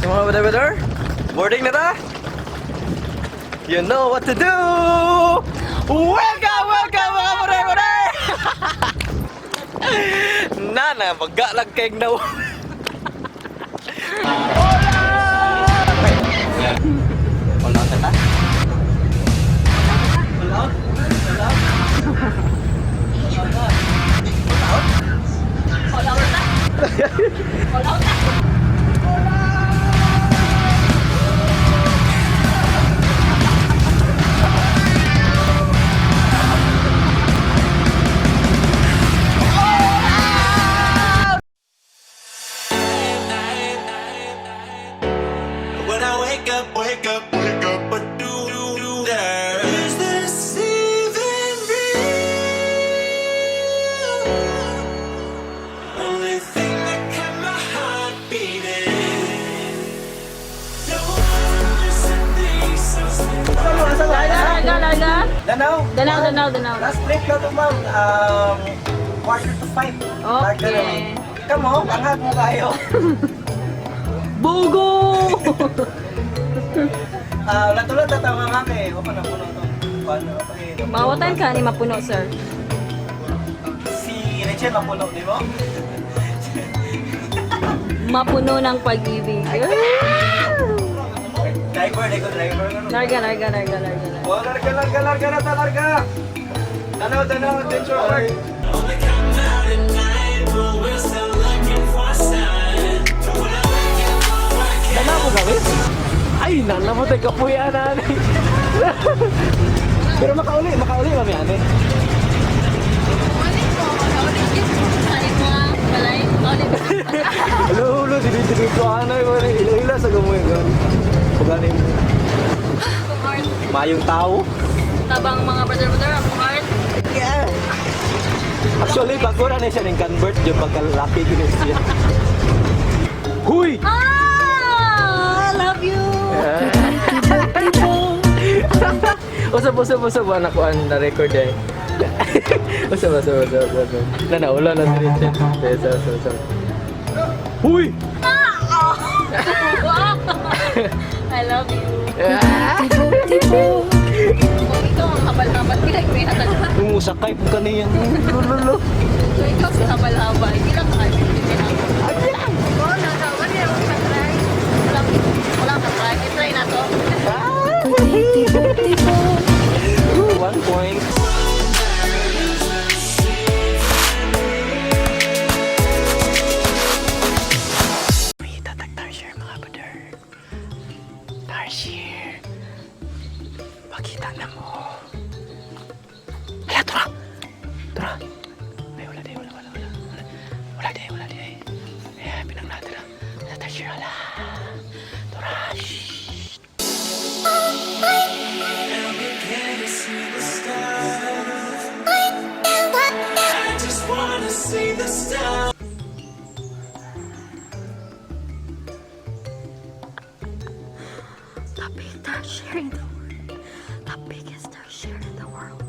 Mga brother, boarding na ta? You know what to do! Welcome, welcome mga brother! Nana, magalag kayong naw. Hola! Hola ka ta? Hola? Hola? Hola ka? Hola ka? Wake up, what do there? Is this even real? Only thing that kept my heart beating. No one said things so simple. Danao. Last trip na ito ma'am, 4:45. Okay. Come on, angat mo kayo. Bugo! Latulad na tama nga kay, o na puno ito. Paano pa eh? Mawatan ka ni mapuno, sir. Si Rachel mapuno, di mo? Mapuno ng pag-ibig. Driver. Larga. Oh, larga na ta, larga! Danao Adventure Park. Only come out at night, but we're still looking for a sign. Danao ko gawin? Ay, nanamatay ka po yan, ani. Pero makauli mami, ani. Hulo, dili ko anay, ila sa gamoy gan. Paganin. Mayong tao. Tabang mga brother, ang heart. Yeah. Actually, bago na siya ng convert yung pagkalaki gini siya. Huy! I love you! Usap anak ko ang na-record eh. Usap. Ulan na si Richard. Usap. Huy! I love you. Kung ikaw ang habal-habal, pinag-pinatan ka. Umusakay po kaniyang. Lululu. Kung ikaw si habal-habal, hindi lang makakipin. Oo, nagkawan niya. Walang ka-try. I-try na to. 1 point. Itatag Tarsier mga brother. Tarsier. Pakita na mo. Hala, tura. Ay, wala day. Wala day. Ay, pinang natin na. Tarsier, hala. Tura, shhh. See the stars. The big Tarsier in the world. The biggest Tarsier in the world.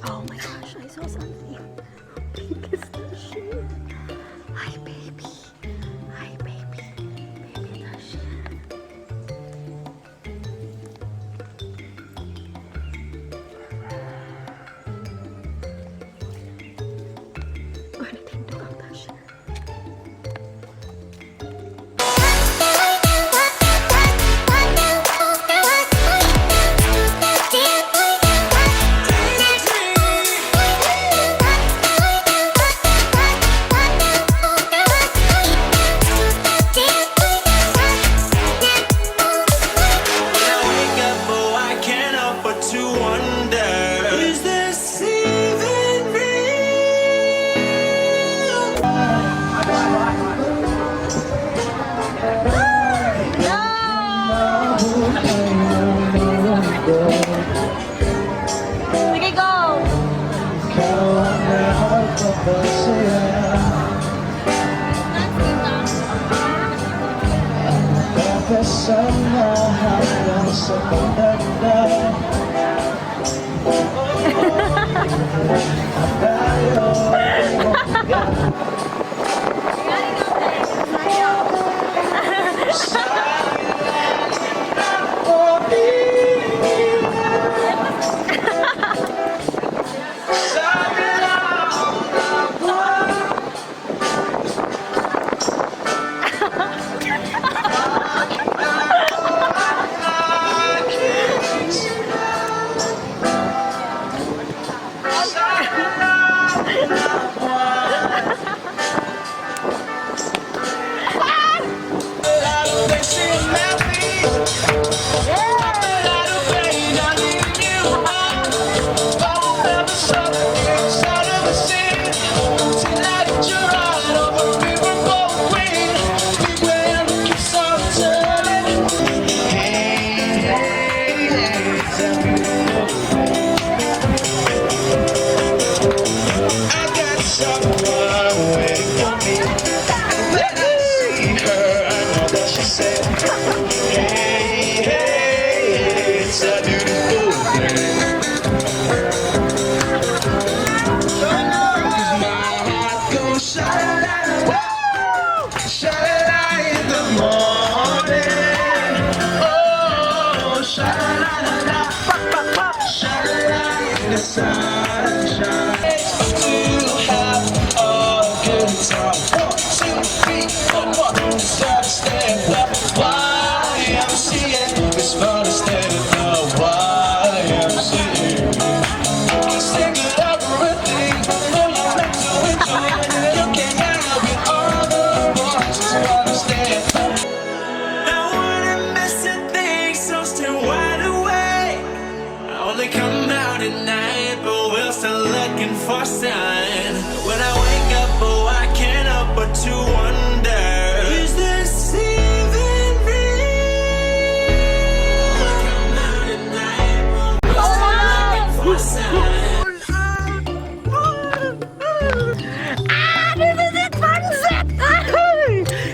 Oh my gosh, I saw something. Biggest Tarsier. Hi baby. Baby Tarsier. Nagtindog ang Tarsier.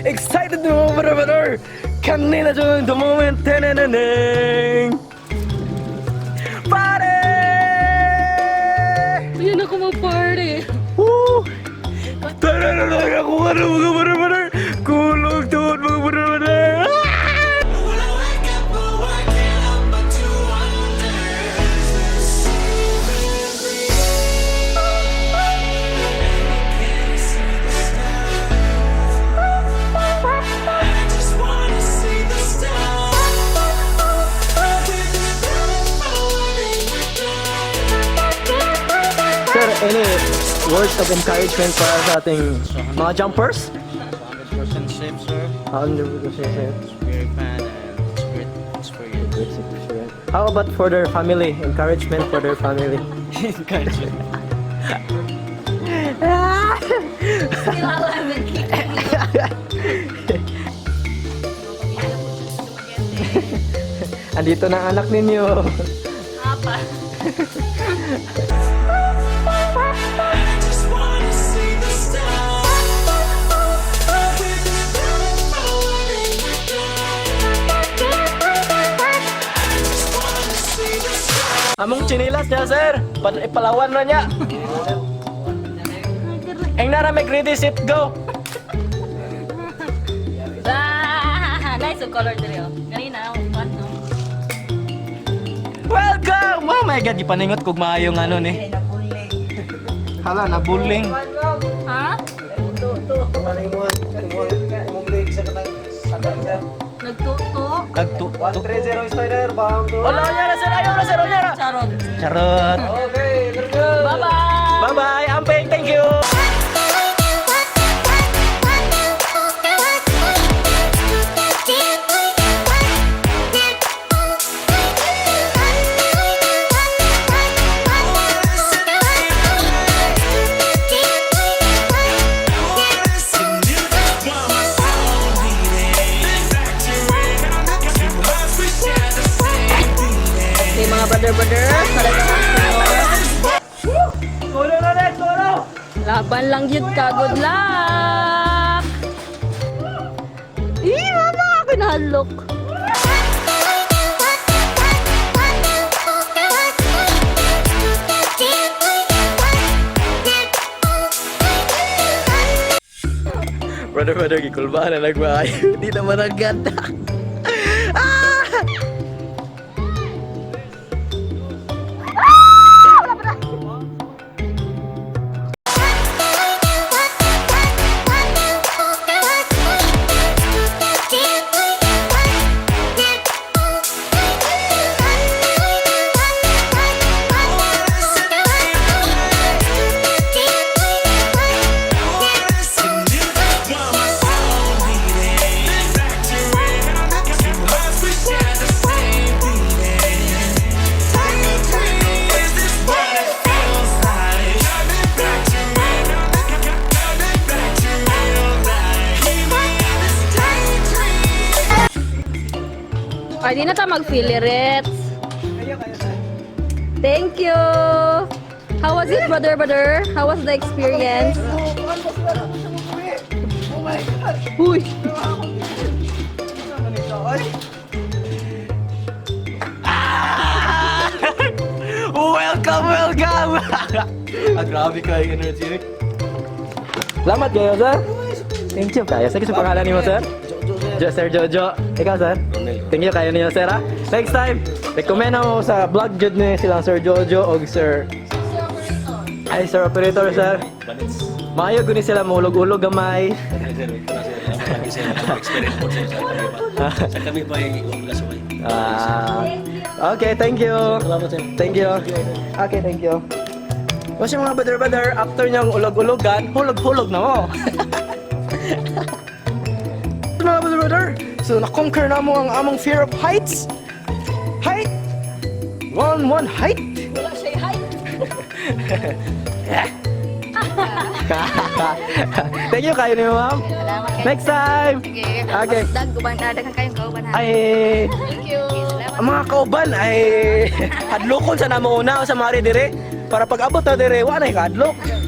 Excited mo brother! Kanina dyan the moment teneneneng! Pare! Ayun ako mag-party. Woo! Teneneneng ako ka na mga brother! Kulog doon mga brother! Sir, any words of encouragement para sa ating mga jumpers? 100% safe, sir. 100% safe. Very fan and it's great experience. How about for their family? Encouragement for their family. Encouragement. Andito na ang anak ninyo. Apa? Among chinilas niya, sir. Ipalawan na niya. Ang naramig ready, set, go. Nice yung color dito. Kanina, what no? Welcome! Oh my God, ipaningot kog maayong ano ni. Hala, nabuling. Ha? Nagtuto? Nagtu... 130 Spider, bound to... Wala niya na, sir. Ayaw na, sir. Ayaw na. Charot. Charot. Okay, let's go! Bye-bye! Bye-bye. Amping, thank you. Okay, mga brother-brother, talagang Laban lang yun ka. Good luck! Mama! Ako nahalok. Brother, gikulba na nagmaayo. Di naman ang ganda. Ay, di na tayo mag-filirit. Thank you. How was it, brother? How was the experience? Uy! Welcome! Grabe ka yung energy. Salamat kayo, sir. Thank you kayo. Sige sa pangalan niyo, sir. Sir Jojo. Ikaw, sir? Thank you kayo niyo, sir, ha? Next time, recommend mo sa vlog jud ni silang Sir Jojo o Sir... Ay, Sir Operator, sir. Maayo guni sila mahulog-ulog gamay. Sa kami pa yung lasukay. Okay, thank you. Thank you. Okay, thank you. Kasi mga brother, after niyang ulog-ulogan, hulog-hulog na mo. Mga brother, so na-conquer na mo ang among fear of heights. Height! One height! Wala siya height. Thank you kayo niyo, ma'am. Salamat kayo. Next time! Okay. Okay. Dagan kayong kauban ha. Ay, Thank you. ang mga kauban ay hadlokon sa namo una sa mari dire para pag abot na dire wa na kadlok.